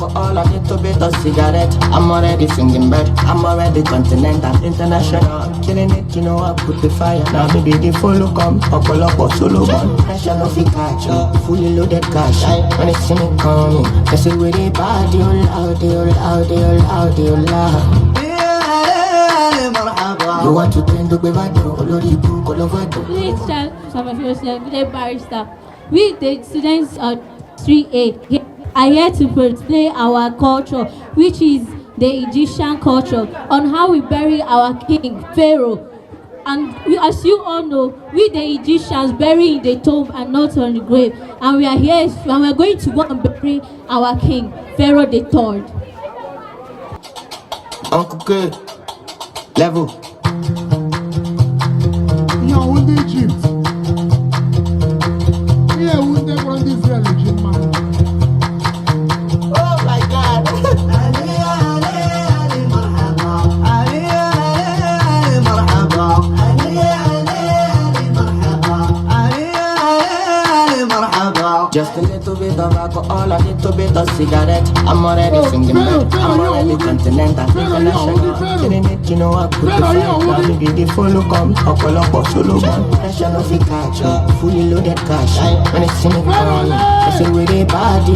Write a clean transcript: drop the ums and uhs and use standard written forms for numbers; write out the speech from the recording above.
alcohol, a little bit of cigarette. I'm already singing bird, I'm already continental, international. I'm killing it, you know I put the fire. Now maybe the follow come, couple up or solo one. Pressure no fit catch you, fully loaded cash. When they see me coming, they say with the body, loud. You want to tend to be bad, Please, some of you say, barrister. We, the students of 3A, are here to portray our culture, which is the Egyptian culture, on how we bury our king, Pharaoh. And as you all know, we the Egyptians bury in the tomb and not on the grave. And we are here, and we are going to go and bury our king, Pharaoh the Third. Uncle Good, level. Now with Egypt. Yeah, with the one this religion, man. Oh my God. Just a little bit of alcohol, a little bit of cigarette. I'm already singing bird, I'm already continental, international. Killing it, you know I put the fire. Now maybe the follow come, couple up or solo one. Pressure no fit catch you, fully loaded cash. When they see me coming, they say with the body,